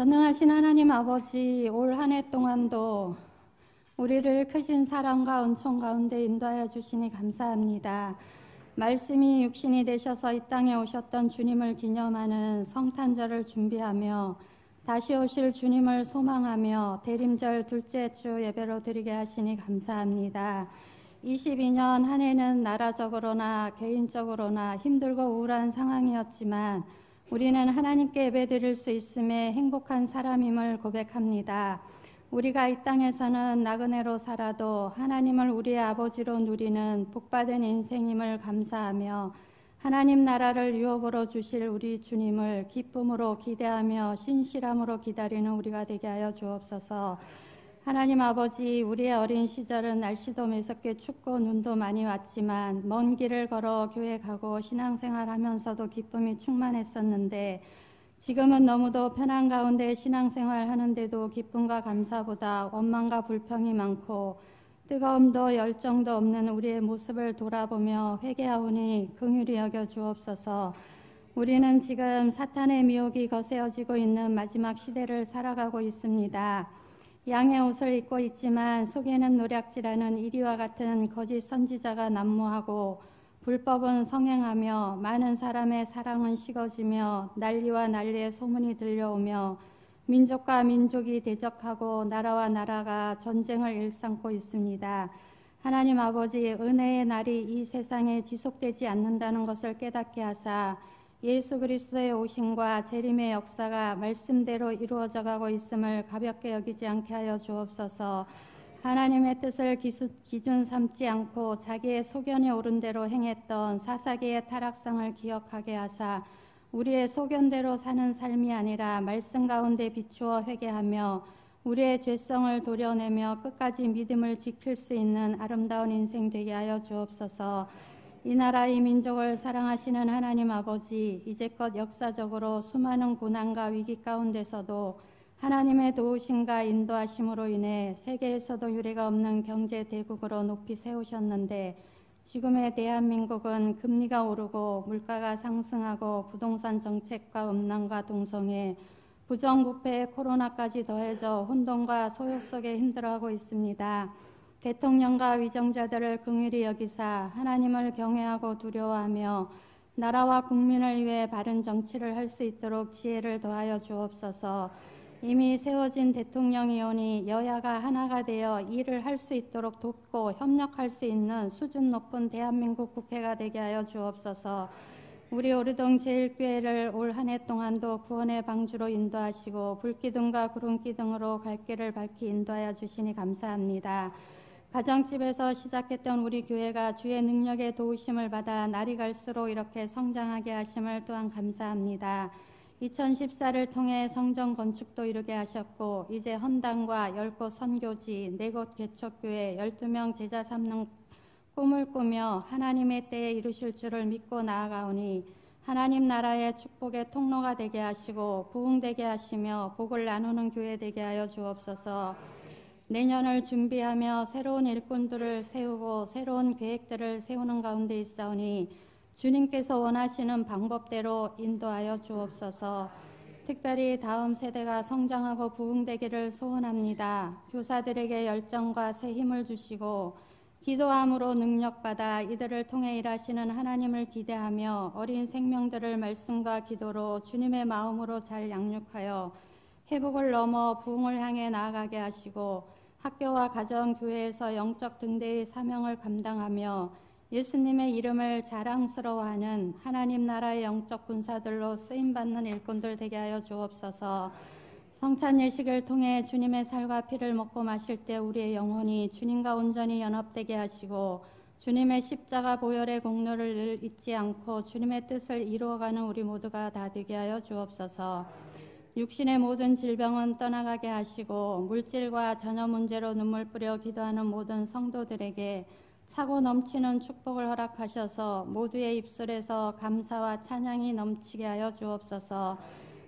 전능하신 하나님 아버지, 올 한 해 동안도 우리를 크신 사랑과 은총 가운데 인도하여 주시니 감사합니다. 말씀이 육신이 되셔서 이 땅에 오셨던 주님을 기념하는 성탄절을 준비하며 다시 오실 주님을 소망하며 대림절 둘째 주 예배로 드리게 하시니 감사합니다. 22년 한 해는 나라적으로나 개인적으로나 힘들고 우울한 상황이었지만 우리는 하나님께 예배드릴 수 있음에 행복한 사람임을 고백합니다. 우리가 이 땅에서는 나그네로 살아도 하나님을 우리의 아버지로 누리는 복받은 인생임을 감사하며 하나님 나라를 유업으로 주실 우리 주님을 기쁨으로 기대하며 신실함으로 기다리는 우리가 되게 하여 주옵소서. 하나님 아버지, 우리의 어린 시절은 날씨도 매섭게 춥고 눈도 많이 왔지만 먼 길을 걸어 교회 가고 신앙생활하면서도 기쁨이 충만했었는데 지금은 너무도 편한 가운데 신앙생활 하는데도 기쁨과 감사보다 원망과 불평이 많고 뜨거움도 열정도 없는 우리의 모습을 돌아보며 회개하오니 긍휼히 여겨 주옵소서. 우리는 지금 사탄의 미혹이 거세어지고 있는 마지막 시대를 살아가고 있습니다. 양의 옷을 입고 있지만 속에는 노략질하는 이리와 같은 거짓 선지자가 난무하고 불법은 성행하며 많은 사람의 사랑은 식어지며 난리와 난리의 소문이 들려오며 민족과 민족이 대적하고 나라와 나라가 전쟁을 일삼고 있습니다. 하나님 아버지, 은혜의 날이 이 세상에 지속되지 않는다는 것을 깨닫게 하사 예수 그리스도의 오심과 재림의 역사가 말씀대로 이루어져 가고 있음을 가볍게 여기지 않게 하여 주옵소서. 하나님의 뜻을 기준 삼지 않고 자기의 소견에 오른 대로 행했던 사사기의 타락상을 기억하게 하사 우리의 소견대로 사는 삶이 아니라 말씀 가운데 비추어 회개하며 우리의 죄성을 도려내며 끝까지 믿음을 지킬 수 있는 아름다운 인생 되게 하여 주옵소서. 이 나라 이 민족을 사랑하시는 하나님 아버지, 이제껏 역사적으로 수많은 고난과 위기 가운데서도 하나님의 도우심과 인도하심으로 인해 세계에서도 유례가 없는 경제 대국으로 높이 세우셨는데 지금의 대한민국은 금리가 오르고 물가가 상승하고 부동산 정책과 음란과 동성애, 부정부패, 코로나까지 더해져 혼돈과 소요 속에 힘들어하고 있습니다. 대통령과 위정자들을 긍휼히 여기사 하나님을 경외하고 두려워하며 나라와 국민을 위해 바른 정치를 할 수 있도록 지혜를 더하여 주옵소서. 이미 세워진 대통령이오니 여야가 하나가 되어 일을 할 수 있도록 돕고 협력할 수 있는 수준 높은 대한민국 국회가 되게 하여 주옵소서. 우리 오르동 제일교회를 올 한 해 동안도 구원의 방주로 인도하시고 불기둥과 구름기둥으로 갈 길을 밝히 인도하여 주시니 감사합니다. 가정집에서 시작했던 우리 교회가 주의 능력의 도우심을 받아 날이 갈수록 이렇게 성장하게 하심을 또한 감사합니다. 2014를 통해 성전 건축도 이루게 하셨고 이제 헌당과 10곳 선교지, 4곳 개척교회, 12명 제자 삼는 꿈을 꾸며 하나님의 때에 이루실 줄을 믿고 나아가오니 하나님 나라의 축복의 통로가 되게 하시고 부흥되게 하시며 복을 나누는 교회 되게 하여 주옵소서. 내년을 준비하며 새로운 일꾼들을 세우고 새로운 계획들을 세우는 가운데 있사오니 주님께서 원하시는 방법대로 인도하여 주옵소서. 특별히 다음 세대가 성장하고 부흥되기를 소원합니다. 교사들에게 열정과 새 힘을 주시고 기도함으로 능력받아 이들을 통해 일하시는 하나님을 기대하며 어린 생명들을 말씀과 기도로 주님의 마음으로 잘 양육하여 회복을 넘어 부흥을 향해 나아가게 하시고 학교와 가정, 교회에서 영적 등대의 사명을 감당하며 예수님의 이름을 자랑스러워하는 하나님 나라의 영적 군사들로 쓰임받는 일꾼들 되게 하여 주옵소서. 성찬 예식을 통해 주님의 살과 피를 먹고 마실 때 우리의 영혼이 주님과 온전히 연합되게 하시고 주님의 십자가 보혈의 공로를 잊지 않고 주님의 뜻을 이루어가는 우리 모두가 다 되게 하여 주옵소서. 육신의 모든 질병은 떠나가게 하시고 물질과 자녀 문제로 눈물 뿌려 기도하는 모든 성도들에게 차고 넘치는 축복을 허락하셔서 모두의 입술에서 감사와 찬양이 넘치게 하여 주옵소서.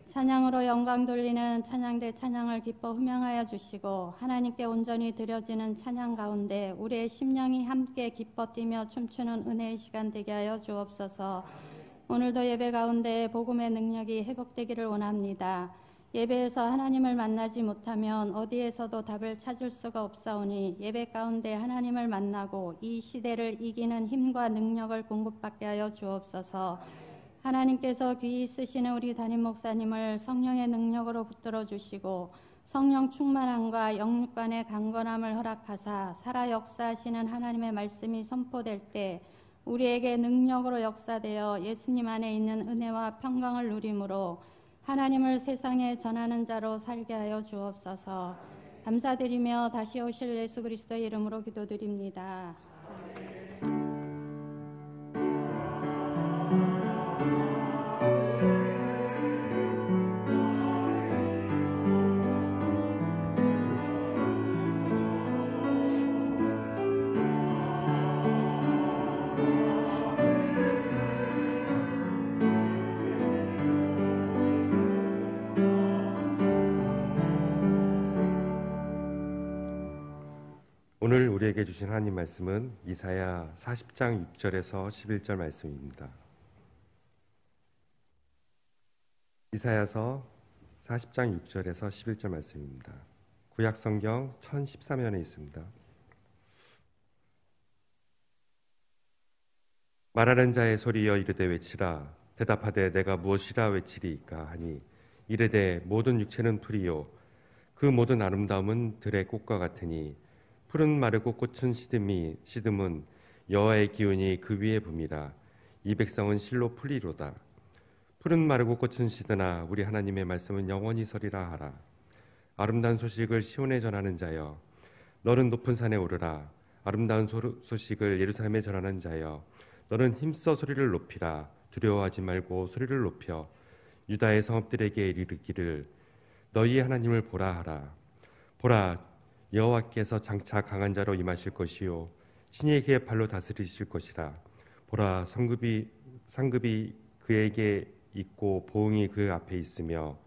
찬양으로 영광 돌리는 찬양대 찬양을 기뻐 흠양하여 주시고 하나님께 온전히 드려지는 찬양 가운데 우리의 심령이 함께 기뻐 뛰며 춤추는 은혜의 시간 되게 하여 주옵소서. 오늘도 예배 가운데 복음의 능력이 회복되기를 원합니다. 예배에서 하나님을 만나지 못하면 어디에서도 답을 찾을 수가 없사오니 예배 가운데 하나님을 만나고 이 시대를 이기는 힘과 능력을 공급받게 하여 주옵소서. 하나님께서 귀히 쓰시는 우리 담임 목사님을 성령의 능력으로 붙들어 주시고 성령 충만함과 영육 간의 강건함을 허락하사 살아 역사하시는 하나님의 말씀이 선포될 때 우리에게 능력으로 역사되어 예수님 안에 있는 은혜와 평강을 누림으로 하나님을 세상에 전하는 자로 살게 하여 주옵소서. 감사드리며 다시 오실 예수 그리스도의 이름으로 기도드립니다. 오늘 우리에게 주신 하나님 말씀은 이사야 40장 6절에서 11절 말씀입니다. 이사야서 40장 6절에서 11절 말씀입니다. 구약 성경 1013년에 있습니다. 말하는 자의 소리여 이르되 외치라. 대답하되 내가 무엇이라 외치리이까 하니 이르되 모든 육체는 풀이요 그 모든 아름다움은 들의 꽃과 같으니 푸른 마르고 꽃은 시듬은 여호와의 기운이 그 위에 붐이라. 이 백성은 실로 풀리로다. 푸른 마르고 꽃은 시드나 우리 하나님의 말씀은 영원히 서리라 하라. 아름다운 소식을 시온에 전하는 자여 너는 높은 산에 오르라. 아름다운 소식을 예루살렘에 전하는 자여 너는 힘써 소리를 높이라. 두려워하지 말고 소리를 높여 유다의 성읍들에게 이르기를 너희의 하나님을 보라 하라. 보라 여호와께서 장차 강한 자로 임하실 것이요 친히 그의 발로 다스리실 것이라. 보라 상급이 그에게 있고 보응이 그 앞에 있으며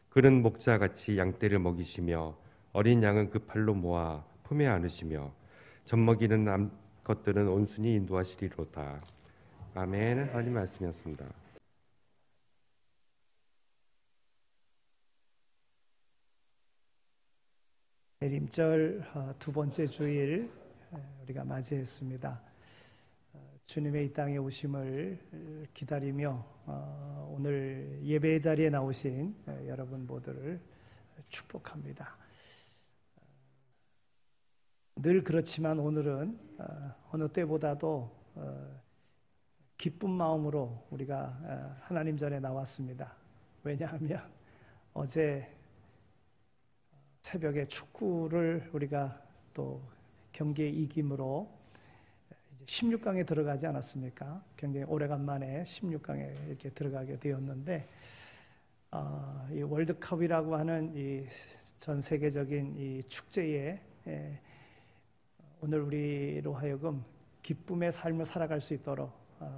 그는 목자같이 양떼를 먹이시며 어린 양은 그 팔로 모아 품에 안으시며 젖먹이는 암것들은 온순히 인도하시리로다. 아멘. 하나님 말씀이었습니다. 대림절 두 번째 주일 우리가 맞이했습니다. 주님의 이 땅에 오심을 기다리며 오늘 예배 자리에 나오신 여러분 모두를 축복합니다. 늘 그렇지만 오늘은 어느 때보다도 기쁜 마음으로 우리가 하나님 전에 나왔습니다. 왜냐하면 어제 새벽에 축구를 우리가 또 경기에 이김으로 16강에 들어가지 않았습니까? 굉장히 오래간만에 16강에 이렇게 들어가게 되었는데 이 월드컵이라고 하는 이 전 세계적인 이 축제에 오늘 우리로 하여금 기쁨의 삶을 살아갈 수 있도록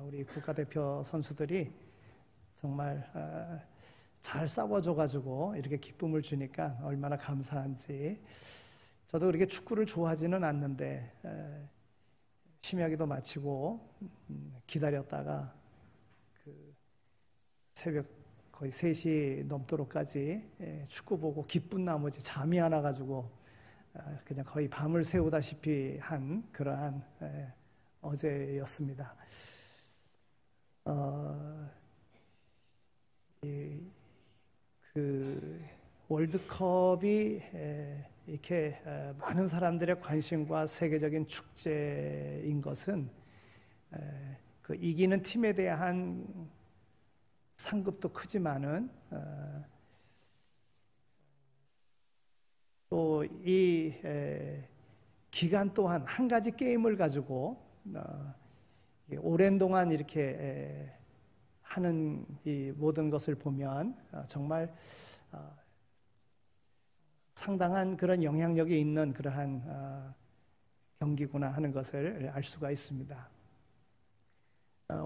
우리 국가대표 선수들이 정말 잘 싸워줘가지고 이렇게 기쁨을 주니까 얼마나 감사한지. 저도 그렇게 축구를 좋아하지는 않는데 심야기도 마치고 기다렸다가 그 새벽 거의 3시 넘도록까지 축구 보고 기쁜 나머지 잠이 안 와가지고 그냥 거의 밤을 새우다시피 한 그러한 어제였습니다. 그 월드컵이 이렇게 많은 사람들의 관심과 세계적인 축제인 것은 그 이기는 팀에 대한 상급도 크지만은 또 이 기간 동안 한 가지 게임을 가지고 오랜 동안 이렇게 하는 이 모든 것을 보면 정말 상당한 그런 영향력이 있는 그러한 경기구나 하는 것을 알 수가 있습니다.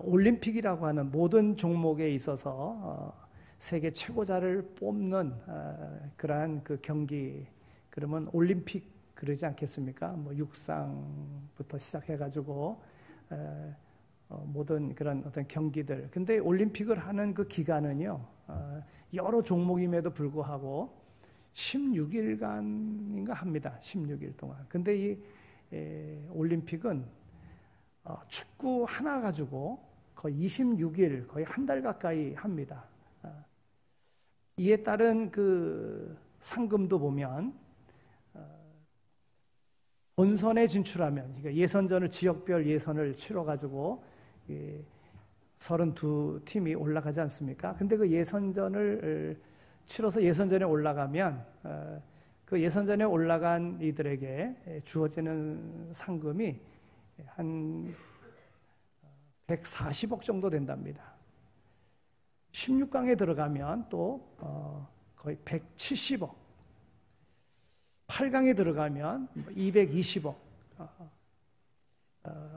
올림픽이라고 하는 모든 종목에 있어서 세계 최고자를 뽑는 그러한 그 경기, 그러면 올림픽 그러지 않겠습니까? 뭐 육상부터 시작해가지고 모든 그런 어떤 경기들. 근데 올림픽을 하는 그 기간은요, 여러 종목임에도 불구하고 16일간인가 합니다. 16일 동안. 근데 이 올림픽은 축구 하나 가지고 거의 26일, 거의 한 달 가까이 합니다. 이에 따른 그 상금도 보면 본선에 진출하면, 그러니까 예선전을 지역별 예선을 치러 가지고 32팀이 올라가지 않습니까? 근데 그 예선전을 치러서 예선전에 올라가면 그 예선전에 올라간 이들에게 주어지는 상금이 한 140억 정도 된답니다. 16강에 들어가면 또 거의 170억, 8강에 들어가면 220억,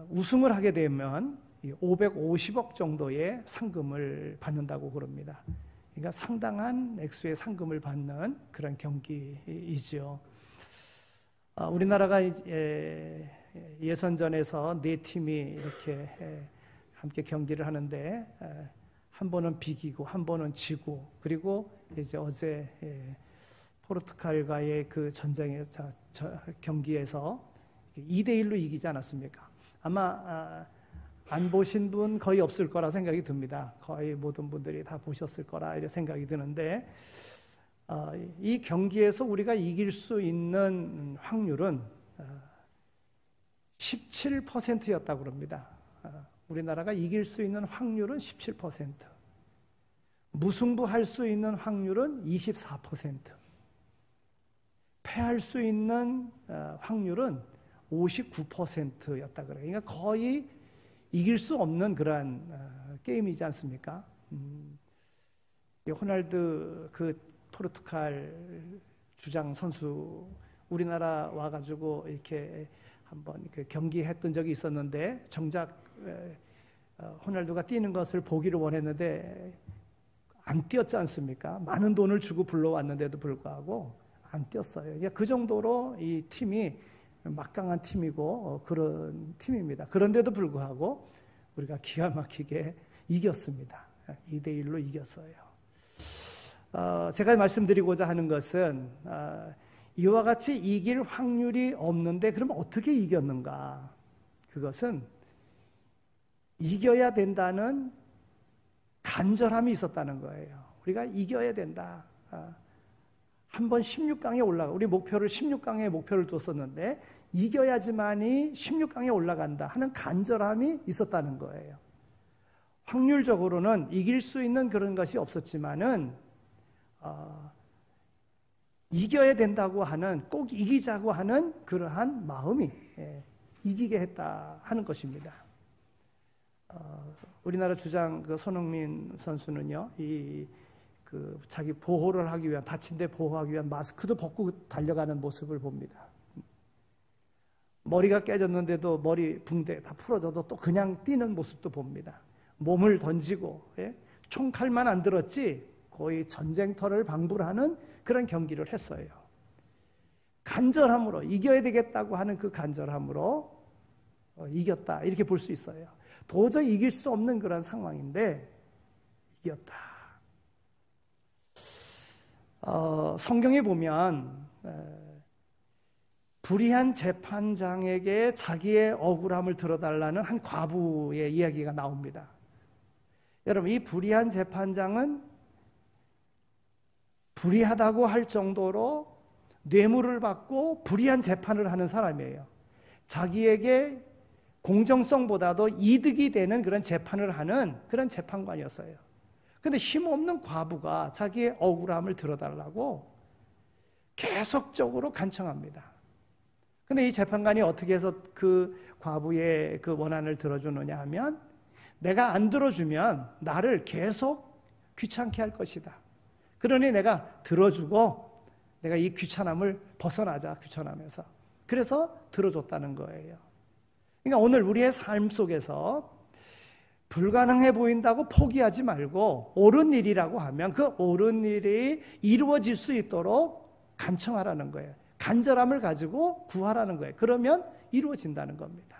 우승을 하게 되면 550억 정도의 상금을 받는다고 그럽니다. 그러니까 상당한 액수의 상금을 받는 그런 경기이죠. 우리나라가 예선전에서 4팀이 이렇게 함께 경기를 하는데 한 번은 비기고 한 번은 지고, 그리고 이제 어제 포르투갈과의 그 경기에서 2대1로 이기지 않았습니까? 아마 안 보신 분 거의 없을 거라 생각이 듭니다. 거의 모든 분들이 다 보셨을 거라 이렇게 생각이 드는데, 이 경기에서 우리가 이길 수 있는 확률은 17%였다고 그럽니다. 우리나라가 이길 수 있는 확률은 17%, 무승부할 수 있는 확률은 24%, 패할 수 있는 확률은 59%였다 그래요. 그러니까 거의 이길 수 없는 그러한 게임이지 않습니까? 호날두 그 포르투갈 주장 선수 우리나라 와가지고 이렇게 한번 그 경기했던 적이 있었는데, 정작 호날두가 뛰는 것을 보기를 원했는데 안 뛰었지 않습니까? 많은 돈을 주고 불러왔는데도 불구하고 안 뛰었어요. 그 정도로 이 팀이 막강한 팀이고 그런 팀입니다. 그런데도 불구하고 우리가 기가 막히게 이겼습니다. 2대1로 이겼어요. 제가 말씀드리고자 하는 것은 이와 같이 이길 확률이 없는데 그럼 어떻게 이겼는가? 그것은 이겨야 된다는 간절함이 있었다는 거예요. 우리가 이겨야 된다. 한번 16강에 올라가, 우리 목표를 16강에 목표를 뒀었는데 이겨야지만이 16강에 올라간다 하는 간절함이 있었다는 거예요. 확률적으로는 이길 수 있는 그런 것이 없었지만은 이겨야 된다고 하는, 꼭 이기자고 하는 그러한 마음이 이기게 했다 하는 것입니다. 우리나라 주장 그 손흥민 선수는요, 자기 보호를 하기 위한, 다친 데 보호하기 위한 마스크도 벗고 달려가는 모습을 봅니다. 머리가 깨졌는데도 머리 붕대 다 풀어져도 또 그냥 뛰는 모습도 봅니다. 몸을 던지고, 총칼만 안 들었지 거의 전쟁터를 방불하는 그런 경기를 했어요. 간절함으로, 이겨야 되겠다고 하는 그 간절함으로 이겼다, 이렇게 볼 수 있어요. 도저히 이길 수 없는 그런 상황인데 이겼다. 성경에 보면 불의한 재판장에게 자기의 억울함을 들어달라는 한 과부의 이야기가 나옵니다. 여러분, 이 불의한 재판장은 불의하다고 할 정도로 뇌물을 받고 불의한 재판을 하는 사람이에요. 자기에게 공정성보다도 이득이 되는 그런 재판을 하는 그런 재판관이었어요. 근데 힘없는 과부가 자기의 억울함을 들어달라고 계속적으로 간청합니다. 근데 이 재판관이 어떻게 해서 그 과부의 그 원한을 들어주느냐 하면, 내가 안 들어주면 나를 계속 귀찮게 할 것이다. 그러니 내가 들어주고 내가 이 귀찮음을 벗어나자, 귀찮음에서. 그래서 들어줬다는 거예요. 그러니까 오늘 우리의 삶 속에서 불가능해 보인다고 포기하지 말고, 옳은 일이라고 하면 그 옳은 일이 이루어질 수 있도록 간청하라는 거예요. 간절함을 가지고 구하라는 거예요. 그러면 이루어진다는 겁니다.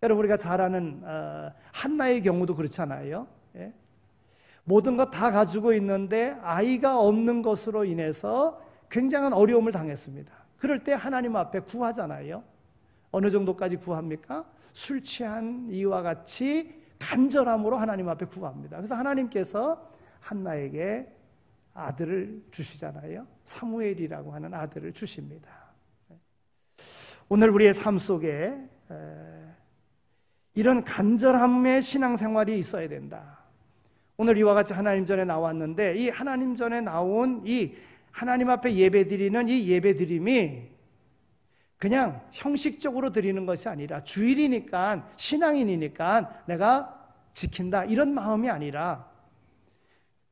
여러분, 우리가 잘 아는 한나의 경우도 그렇잖아요. 모든 것 다 가지고 있는데 아이가 없는 것으로 인해서 굉장한 어려움을 당했습니다. 그럴 때 하나님 앞에 구하잖아요. 어느 정도까지 구합니까? 술 취한 이와 같이 간절함으로 하나님 앞에 구합니다. 그래서 하나님께서 한나에게 아들을 주시잖아요. 사무엘이라고 하는 아들을 주십니다. 오늘 우리의 삶 속에 이런 간절함의 신앙생활이 있어야 된다. 오늘 이와 같이 하나님 전에 나왔는데 이 하나님 전에 나온 이 하나님 앞에 예배드리는 이 예배드림이 그냥 형식적으로 드리는 것이 아니라 주일이니까 신앙인이니까 내가 지킨다 이런 마음이 아니라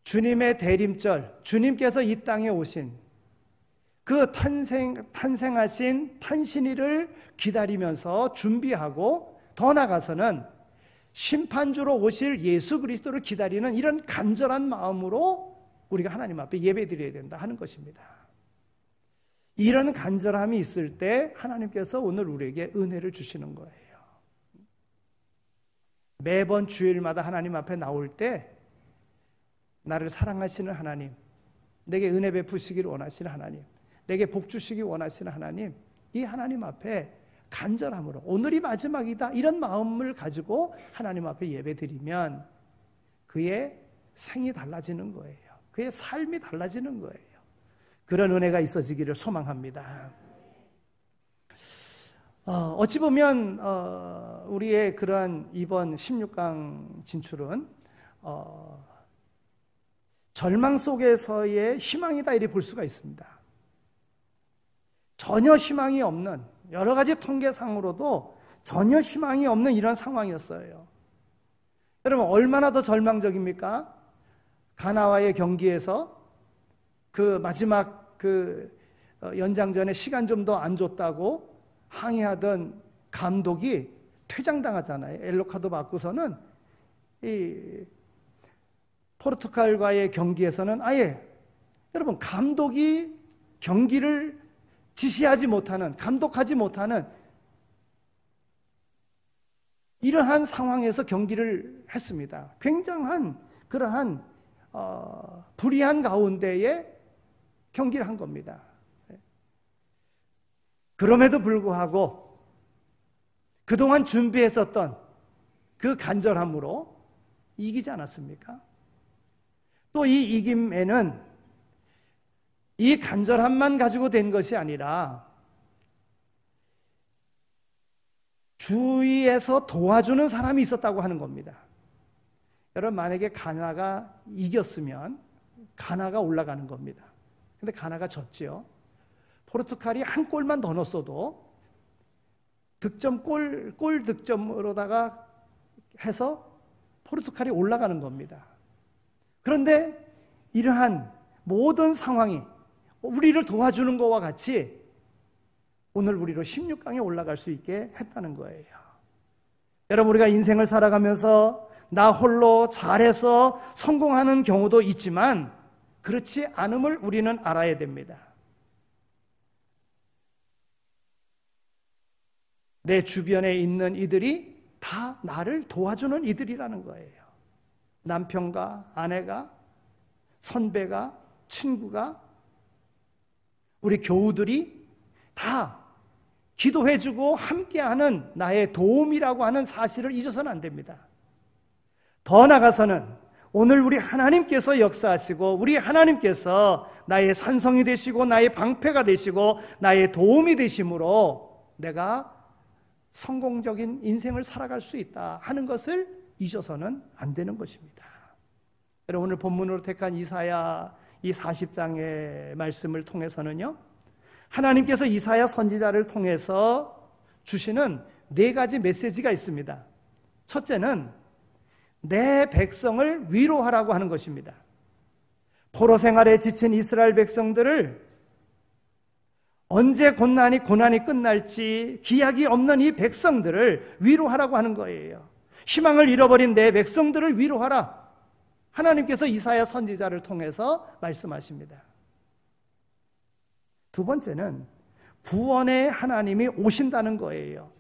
주님의 대림절, 주님께서 이 땅에 오신 그 탄생하신 탄신일을 기다리면서 준비하고 더 나아가서는 심판주로 오실 예수 그리스도를 기다리는 이런 간절한 마음으로 우리가 하나님 앞에 예배드려야 된다 하는 것입니다. 이런 간절함이 있을 때 하나님께서 오늘 우리에게 은혜를 주시는 거예요. 매번 주일마다 하나님 앞에 나올 때 나를 사랑하시는 하나님, 내게 은혜 베푸시기를 원하시는 하나님, 내게 복 주시기 원하시는 하나님, 이 하나님 앞에 간절함으로 오늘이 마지막이다 이런 마음을 가지고 하나님 앞에 예배드리면 그의 생이 달라지는 거예요. 그의 삶이 달라지는 거예요. 그런 은혜가 있어지기를 소망합니다. 어찌 보면 우리의 그러한 이번 16강 진출은 절망 속에서의 희망이다 이렇게 볼 수가 있습니다. 전혀 희망이 없는, 여러 가지 통계상으로도 전혀 희망이 없는 이런 상황이었어요. 여러분 얼마나 더 절망적입니까? 가나와의 경기에서 그 마지막 그 연장전에 시간 좀 더 안 줬다고 항의하던 감독이 퇴장당하잖아요. 엘로카도 맞고서는 이 포르투갈과의 경기에서는 아예 여러분 감독이 경기를 지시하지 못하는, 감독하지 못하는 이러한 상황에서 경기를 했습니다. 굉장한 그러한 불의한 가운데에 경기를 한 겁니다. 그럼에도 불구하고 그동안 준비했었던 그 간절함으로 이기지 않았습니까? 또 이 이김에는 이 간절함만 가지고 된 것이 아니라 주위에서 도와주는 사람이 있었다고 하는 겁니다. 여러분 만약에 가나가 이겼으면 가나가 올라가는 겁니다. 근데 가나가 졌지요. 포르투갈이 한 골만 더 넣었어도 득점 골 득점으로다가 해서 포르투갈이 올라가는 겁니다. 그런데 이러한 모든 상황이 우리를 도와주는 것과 같이 오늘 우리로 16강에 올라갈 수 있게 했다는 거예요. 여러분 우리가 인생을 살아가면서 나 홀로 잘해서 성공하는 경우도 있지만 그렇지 않음을 우리는 알아야 됩니다. 내 주변에 있는 이들이 다 나를 도와주는 이들이라는 거예요. 남편과 아내가, 선배가, 친구가, 우리 교우들이 다 기도해주고 함께하는 나의 도움이라고 하는 사실을 잊어서는 안 됩니다. 더 나아가서는 오늘 우리 하나님께서 역사하시고 우리 하나님께서 나의 산성이 되시고 나의 방패가 되시고 나의 도움이 되심으로 내가 성공적인 인생을 살아갈 수 있다 하는 것을 잊어서는 안 되는 것입니다. 여러분 오늘 본문으로 택한 이사야 이 40장의 말씀을 통해서는요, 하나님께서 이사야 선지자를 통해서 주시는 4가지 메시지가 있습니다. 첫째는 내 백성을 위로하라고 하는 것입니다. 포로 생활에 지친 이스라엘 백성들을 언제 고난이 끝날지 기약이 없는 이 백성들을 위로하라고 하는 거예요. 희망을 잃어버린 내 백성들을 위로하라. 하나님께서 이사야 선지자를 통해서 말씀하십니다. 두 번째는 구원의 하나님이 오신다는 거예요.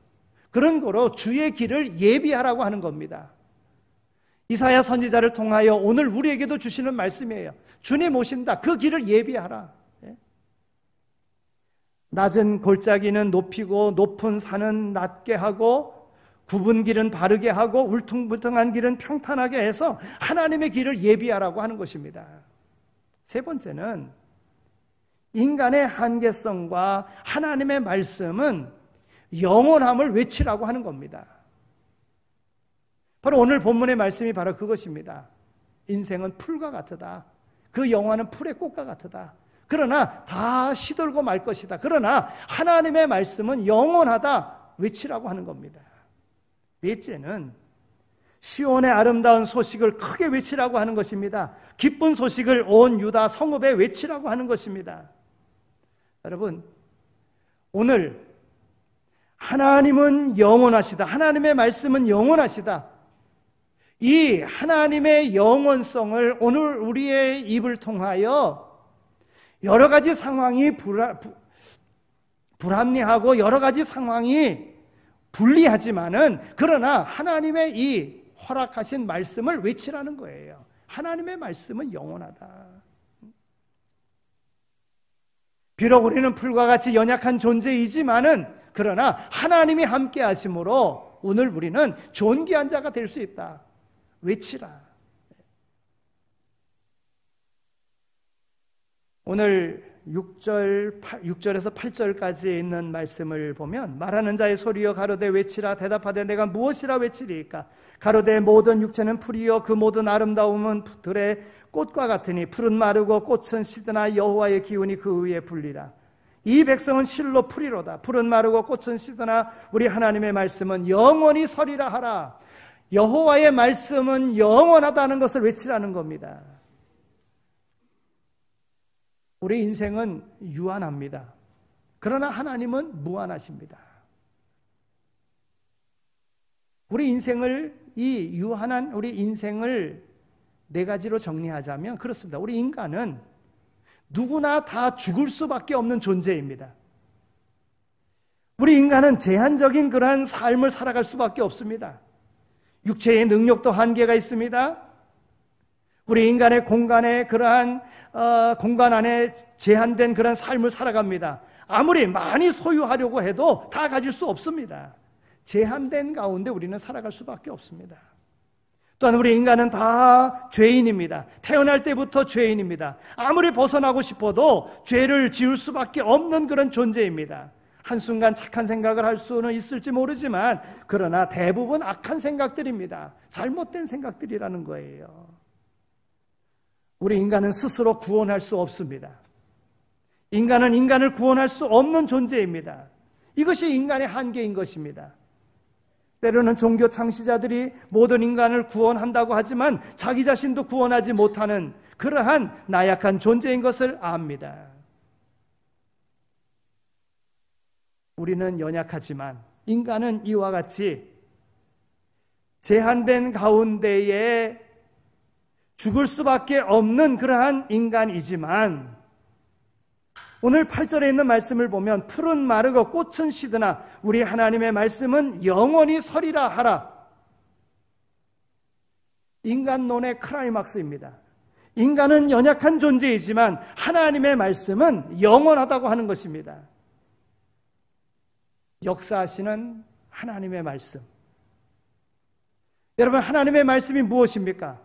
그런 거로 주의 길을 예비하라고 하는 겁니다. 이사야 선지자를 통하여 오늘 우리에게도 주시는 말씀이에요. 주님 오신다. 그 길을 예비하라. 낮은 골짜기는 높이고 높은 산은 낮게 하고 굽은 길은 바르게 하고 울퉁불퉁한 길은 평탄하게 해서 하나님의 길을 예비하라고 하는 것입니다. 세 번째는 인간의 한계성과 하나님의 말씀은 영원함을 외치라고 하는 겁니다. 바로 오늘 본문의 말씀이 바로 그것입니다. 인생은 풀과 같으다. 그 영화는 풀의 꽃과 같으다. 그러나 다 시들고 말 것이다. 그러나 하나님의 말씀은 영원하다. 외치라고 하는 겁니다. 넷째는 시온의 아름다운 소식을 크게 외치라고 하는 것입니다. 기쁜 소식을 온 유다 성읍에 외치라고 하는 것입니다. 여러분, 오늘 하나님은 영원하시다. 하나님의 말씀은 영원하시다. 이 하나님의 영원성을 오늘 우리의 입을 통하여 여러 가지 상황이 불합리하고 여러 가지 상황이 불리하지만은 그러나 하나님의 이 허락하신 말씀을 외치라는 거예요. 하나님의 말씀은 영원하다. 비록 우리는 풀과 같이 연약한 존재이지만은 그러나 하나님이 함께 하심으로 오늘 우리는 존귀한 자가 될 수 있다. 외치라. 오늘 6절에서 8절까지 있는 말씀을 보면 말하는 자의 소리여 가로되 외치라. 대답하되 내가 무엇이라 외치리이까. 가로되 모든 육체는 풀이요 그 모든 아름다움은 들의 꽃과 같으니 풀은 마르고 꽃은 시드나 여호와의 기운이 그 위에 불리라. 이 백성은 실로 풀이로다. 풀은 마르고 꽃은 시드나 우리 하나님의 말씀은 영원히 서리라 하라. 여호와의 말씀은 영원하다는 것을 외치라는 겁니다. 우리 인생은 유한합니다. 그러나 하나님은 무한하십니다. 우리 인생을 이 유한한 우리 인생을 네 가지로 정리하자면 그렇습니다. 우리 인간은 누구나 다 죽을 수밖에 없는 존재입니다. 우리 인간은 제한적인 그러한 삶을 살아갈 수밖에 없습니다. 육체의 능력도 한계가 있습니다. 우리 인간의 공간에 그러한 공간 안에 제한된 그런 삶을 살아갑니다. 아무리 많이 소유하려고 해도 다 가질 수 없습니다. 제한된 가운데 우리는 살아갈 수밖에 없습니다. 또한 우리 인간은 다 죄인입니다. 태어날 때부터 죄인입니다. 아무리 벗어나고 싶어도 죄를 지을 수밖에 없는 그런 존재입니다. 한순간 착한 생각을 할 수는 있을지 모르지만 그러나 대부분 악한 생각들입니다. 잘못된 생각들이라는 거예요. 우리 인간은 스스로 구원할 수 없습니다. 인간은 인간을 구원할 수 없는 존재입니다. 이것이 인간의 한계인 것입니다. 때로는 종교 창시자들이 모든 인간을 구원한다고 하지만 자기 자신도 구원하지 못하는 그러한 나약한 존재인 것을 압니다. 우리는 연약하지만 인간은 이와 같이 제한된 가운데에 죽을 수밖에 없는 그러한 인간이지만 오늘 8절에 있는 말씀을 보면 풀은 마르고 꽃은 시드나 우리 하나님의 말씀은 영원히 서리라 하라. 인간론의 클라이막스입니다. 인간은 연약한 존재이지만 하나님의 말씀은 영원하다고 하는 것입니다. 역사하시는 하나님의 말씀. 여러분, 하나님의 말씀이 무엇입니까?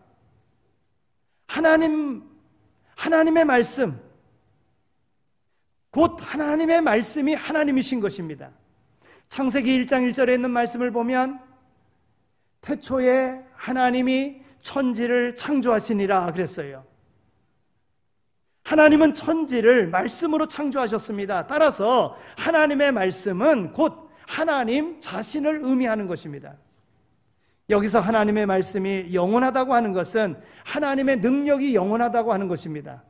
하나님의 말씀, 곧 하나님의 말씀이 하나님이신 것입니다. 창세기 1장 1절에 있는 말씀을 보면 태초에 하나님이 천지를 창조하시니라 그랬어요. 하나님은 천지를 말씀으로 창조하셨습니다. 따라서 하나님의 말씀은 곧 하나님 자신을 의미하는 것입니다. 여기서 하나님의 말씀이 영원하다고 하는 것은 하나님의 능력이 영원하다고 하는 것입니다.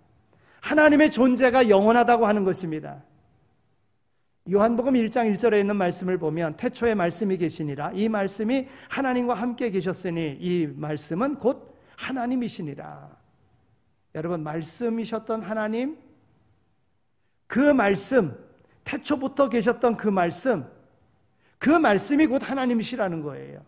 하나님의 존재가 영원하다고 하는 것입니다. 요한복음 1장 1절에 있는 말씀을 보면 태초에 말씀이 계시니라. 이 말씀이 하나님과 함께 계셨으니 이 말씀은 곧 하나님이시니라. 여러분, 말씀이셨던 하나님, 그 말씀, 태초부터 계셨던 그 말씀이 곧 하나님이시라는 거예요.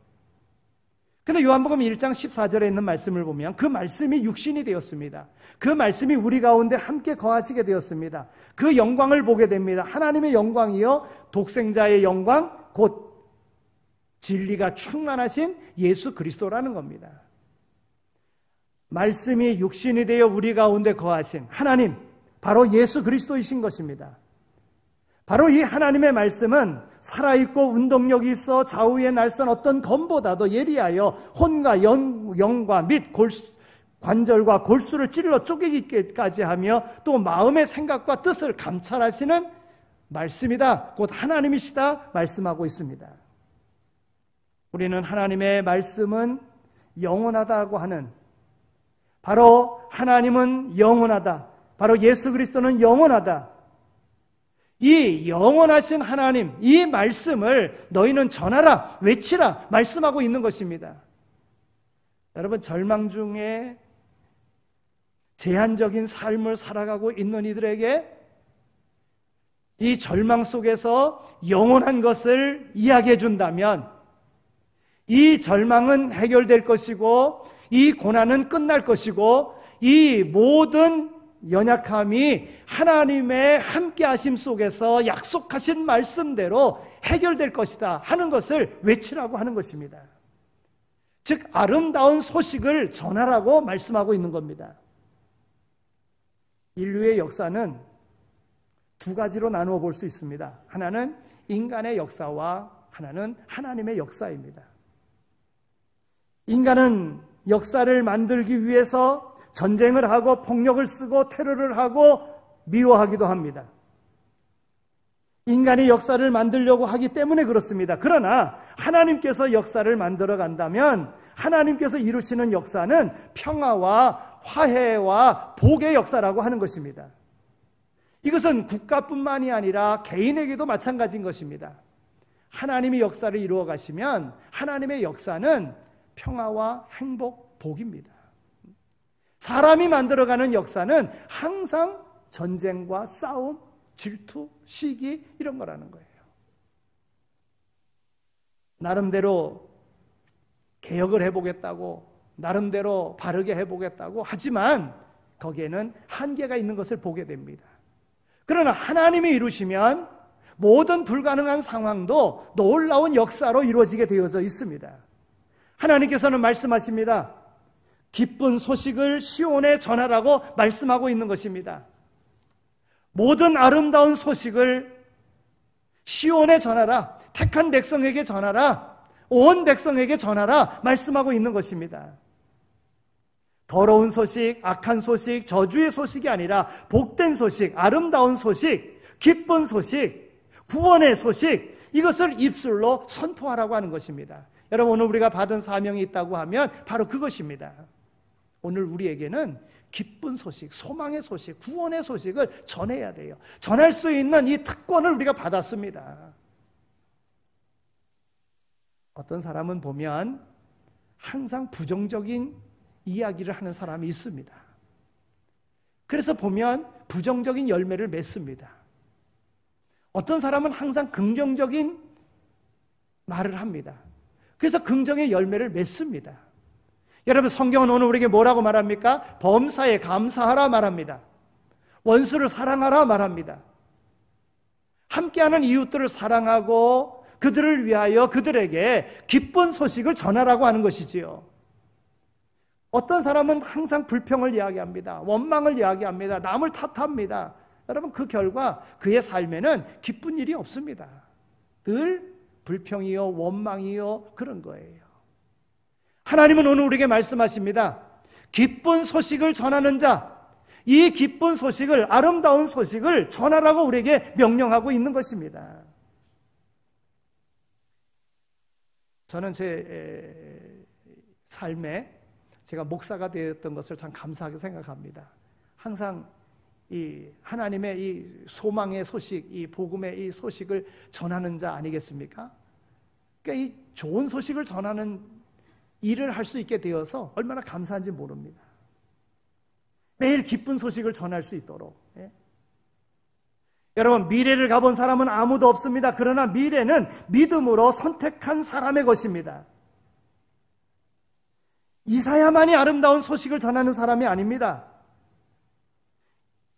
근데 요한복음 1장 14절에 있는 말씀을 보면 그 말씀이 육신이 되었습니다. 그 말씀이 우리 가운데 함께 거하시게 되었습니다. 그 영광을 보게 됩니다. 하나님의 영광이요 독생자의 영광 곧 진리가 충만하신 예수 그리스도라는 겁니다. 말씀이 육신이 되어 우리 가운데 거하신 하나님, 바로 예수 그리스도이신 것입니다. 바로 이 하나님의 말씀은 살아있고 운동력이 있어 좌우에 날선 어떤 검보다도 예리하여 혼과 영과 및 관절과 골수를 찔러 쪼개기까지 하며 또 마음의 생각과 뜻을 감찰하시는 말씀이다. 곧 하나님이시다 말씀하고 있습니다. 우리는 하나님의 말씀은 영원하다고 하는, 바로 하나님은 영원하다, 바로 예수 그리스도는 영원하다, 이 영원하신 하나님, 이 말씀을 너희는 전하라, 외치라 말씀하고 있는 것입니다. 여러분, 절망 중에 제한적인 삶을 살아가고 있는 이들에게 이 절망 속에서 영원한 것을 이야기해 준다면 이 절망은 해결될 것이고 이 고난은 끝날 것이고 이 모든 연약함이 하나님의 함께하심 속에서 약속하신 말씀대로 해결될 것이다 하는 것을 외치라고 하는 것입니다. 즉 아름다운 소식을 전하라고 말씀하고 있는 겁니다. 인류의 역사는 두 가지로 나누어 볼 수 있습니다. 하나는 인간의 역사와 하나는 하나님의 역사입니다. 인간은 역사를 만들기 위해서 전쟁을 하고 폭력을 쓰고 테러를 하고 미워하기도 합니다. 인간이 역사를 만들려고 하기 때문에 그렇습니다. 그러나 하나님께서 역사를 만들어 간다면 하나님께서 이루시는 역사는 평화와 화해와 복의 역사라고 하는 것입니다. 이것은 국가뿐만이 아니라 개인에게도 마찬가지인 것입니다. 하나님이 역사를 이루어 가시면 하나님의 역사는 평화와 행복, 복입니다. 사람이 만들어가는 역사는 항상 전쟁과 싸움, 질투, 시기 이런 거라는 거예요. 나름대로 개혁을 해보겠다고, 나름대로 바르게 해보겠다고 하지만 거기에는 한계가 있는 것을 보게 됩니다. 그러나 하나님이 이루시면 모든 불가능한 상황도 놀라운 역사로 이루어지게 되어져 있습니다. 하나님께서는 말씀하십니다. 기쁜 소식을 시온에 전하라고 말씀하고 있는 것입니다. 모든 아름다운 소식을 시온에 전하라, 택한 백성에게 전하라, 온 백성에게 전하라 말씀하고 있는 것입니다. 더러운 소식, 악한 소식, 저주의 소식이 아니라 복된 소식, 아름다운 소식, 기쁜 소식, 구원의 소식, 이것을 입술로 선포하라고 하는 것입니다. 여러분, 오늘 우리가 받은 사명이 있다고 하면 바로 그것입니다. 오늘 우리에게는 기쁜 소식, 소망의 소식, 구원의 소식을 전해야 돼요. 전할 수 있는 이 특권을 우리가 받았습니다. 어떤 사람은 보면 항상 부정적인 이야기를 하는 사람이 있습니다. 그래서 보면 부정적인 열매를 맺습니다. 어떤 사람은 항상 긍정적인 말을 합니다. 그래서 긍정의 열매를 맺습니다. 여러분, 성경은 오늘 우리에게 뭐라고 말합니까? 범사에 감사하라 말합니다. 원수를 사랑하라 말합니다. 함께하는 이웃들을 사랑하고 그들을 위하여 그들에게 기쁜 소식을 전하라고 하는 것이지요. 어떤 사람은 항상 불평을 이야기합니다. 원망을 이야기합니다. 남을 탓합니다. 여러분, 그 결과 그의 삶에는 기쁜 일이 없습니다. 늘 불평이요, 원망이요, 그런 거예요. 하나님은 오늘 우리에게 말씀하십니다. 기쁜 소식을 전하는 자, 이 기쁜 소식을, 아름다운 소식을 전하라고 우리에게 명령하고 있는 것입니다. 저는 제 삶에 제가 목사가 되었던 것을 참 감사하게 생각합니다. 항상 이 하나님의 이 소망의 소식, 이 복음의 이 소식을 전하는 자 아니겠습니까? 그러니까 이 좋은 소식을 전하는 일을 할 수 있게 되어서 얼마나 감사한지 모릅니다. 매일 기쁜 소식을 전할 수 있도록. 예? 여러분, 미래를 가본 사람은 아무도 없습니다. 그러나 미래는 믿음으로 선택한 사람의 것입니다. 이사야만이 아름다운 소식을 전하는 사람이 아닙니다.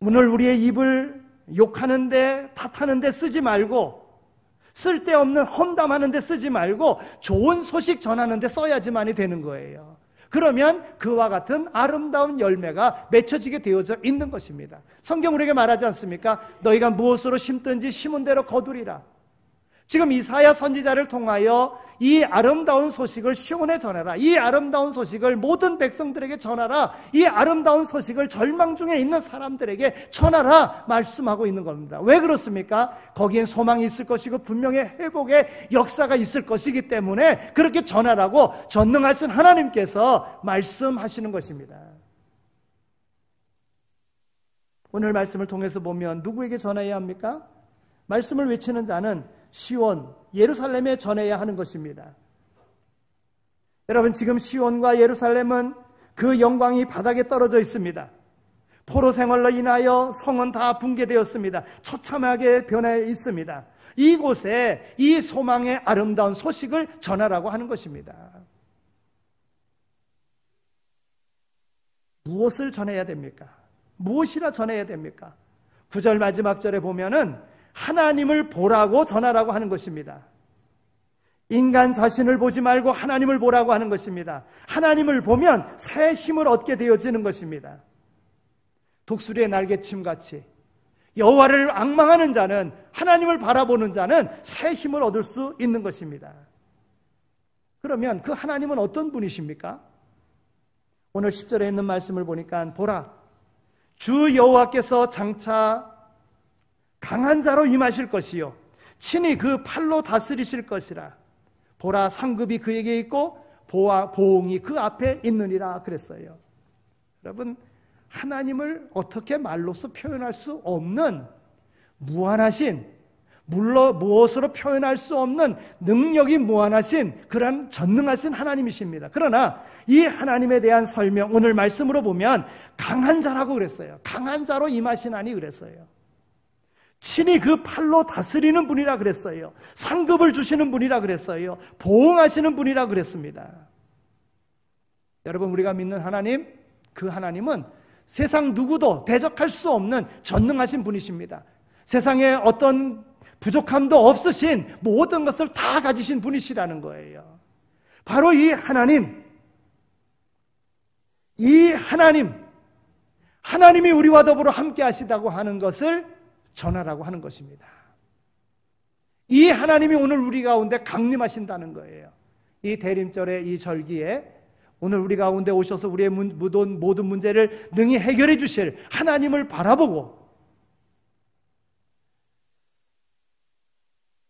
오늘 우리의 입을 욕하는데, 탓하는데 쓰지 말고, 쓸데없는 험담하는데 쓰지 말고 좋은 소식 전하는데 써야지만이 되는 거예요. 그러면 그와 같은 아름다운 열매가 맺혀지게 되어져 있는 것입니다. 성경 우리에게 말하지 않습니까? 너희가 무엇으로 심든지 심은 대로 거두리라. 지금 이사야 선지자를 통하여 이 아름다운 소식을 시온에 전하라. 이 아름다운 소식을 모든 백성들에게 전하라. 이 아름다운 소식을 절망 중에 있는 사람들에게 전하라 말씀하고 있는 겁니다. 왜 그렇습니까? 거기엔 소망이 있을 것이고 분명히 회복의 역사가 있을 것이기 때문에 그렇게 전하라고 전능하신 하나님께서 말씀하시는 것입니다. 오늘 말씀을 통해서 보면 누구에게 전해야 합니까? 말씀을 외치는 자는 시온, 예루살렘에 전해야 하는 것입니다. 여러분, 지금 시온과 예루살렘은 그 영광이 바닥에 떨어져 있습니다. 포로 생활로 인하여 성은 다 붕괴되었습니다. 처참하게 변해 있습니다. 이곳에 이 소망의 아름다운 소식을 전하라고 하는 것입니다. 무엇을 전해야 됩니까? 무엇이라 전해야 됩니까? 9절 마지막 절에 보면은 하나님을 보라고 전하라고 하는 것입니다. 인간 자신을 보지 말고 하나님을 보라고 하는 것입니다. 하나님을 보면 새 힘을 얻게 되어지는 것입니다. 독수리의 날개침같이 여호와를 앙망하는 자는, 하나님을 바라보는 자는 새 힘을 얻을 수 있는 것입니다. 그러면 그 하나님은 어떤 분이십니까? 오늘 10절에 있는 말씀을 보니까 보라, 주 여호와께서 장차 강한 자로 임하실 것이요 친히 그 팔로 다스리실 것이라. 보라, 상급이 그에게 있고 보응이 그 앞에 있느니라 그랬어요. 여러분, 하나님을 어떻게 말로서 표현할 수 없는 무한하신, 무엇으로 표현할 수 없는 능력이 무한하신 그런 전능하신 하나님이십니다. 그러나 이 하나님에 대한 설명, 오늘 말씀으로 보면 강한 자라고 그랬어요. 강한 자로 임하시나니 그랬어요. 친히 그 팔로 다스리는 분이라 그랬어요. 상급을 주시는 분이라 그랬어요. 보응하시는 분이라 그랬습니다. 여러분, 우리가 믿는 하나님, 그 하나님은 세상 누구도 대적할 수 없는 전능하신 분이십니다. 세상에 어떤 부족함도 없으신 모든 것을 다 가지신 분이시라는 거예요. 바로 이 하나님이 우리와 더불어 함께 하시다고 하는 것을 전하라고 하는 것입니다. 이 하나님이 오늘 우리 가운데 강림하신다는 거예요. 이 대림절의 이 절기에 오늘 우리 가운데 오셔서 우리의 모든 문제를 능히 해결해 주실 하나님을 바라보고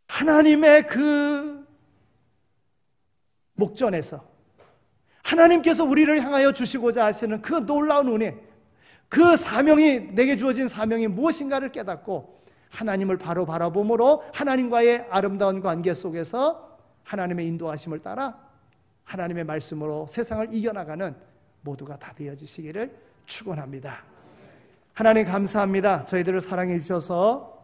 하나님의 그 목전에서 하나님께서 우리를 향하여 주시고자 하시는 그 놀라운 은혜, 그 사명이, 내게 주어진 사명이 무엇인가를 깨닫고 하나님을 바로 바라봄으로 하나님과의 아름다운 관계 속에서 하나님의 인도하심을 따라 하나님의 말씀으로 세상을 이겨나가는 모두가 다 되어지시기를 축원합니다. 하나님 감사합니다. 저희들을 사랑해 주셔서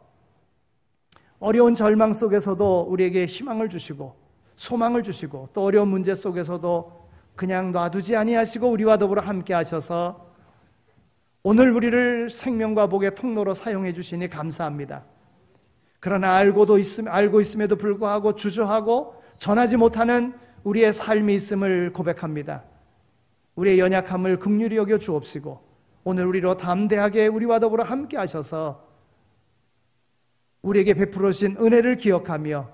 어려운 절망 속에서도 우리에게 희망을 주시고 소망을 주시고 또 어려운 문제 속에서도 그냥 놔두지 아니하시고 우리와 더불어 함께 하셔서 오늘 우리를 생명과 복의 통로로 사용해 주시니 감사합니다. 그러나 알고 있음에도 불구하고 주저하고 전하지 못하는 우리의 삶이 있음을 고백합니다. 우리의 연약함을 긍휼히 여겨 주옵시고 오늘 우리로 담대하게 우리와 더불어 함께 하셔서 우리에게 베풀어 주신 은혜를 기억하며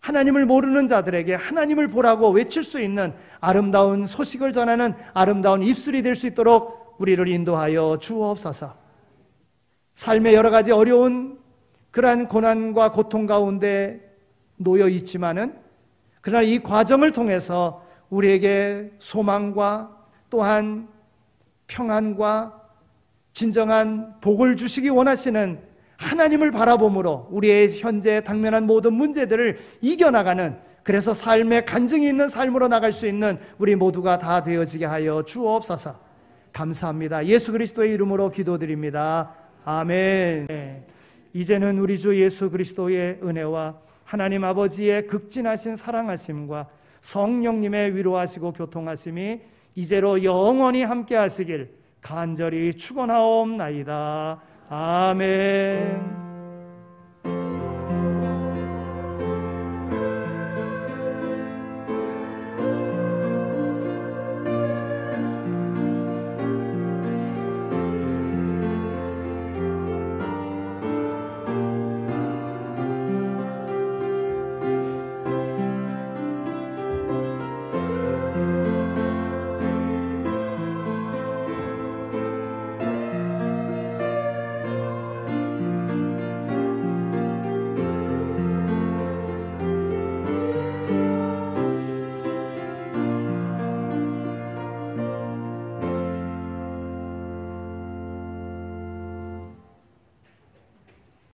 하나님을 모르는 자들에게 하나님을 보라고 외칠 수 있는 아름다운 소식을 전하는 아름다운 입술이 될 수 있도록 우리를 인도하여 주옵소서. 삶의 여러 가지 어려운 그러한 고난과 고통 가운데 놓여 있지만은 그러나 이 과정을 통해서 우리에게 소망과 또한 평안과 진정한 복을 주시기 원하시는 하나님을 바라봄으로 우리의 현재 당면한 모든 문제들을 이겨나가는, 그래서 삶의 간증이 있는 삶으로 나갈 수 있는 우리 모두가 다 되어지게 하여 주옵소서. 감사합니다. 예수 그리스도의 이름으로 기도드립니다. 아멘. 이제는 우리 주 예수 그리스도의 은혜와 하나님 아버지의 극진하신 사랑하심과 성령님의 위로하시고 교통하심이 이제로 영원히 함께 하시길 간절히 축원하옵나이다. 아멘.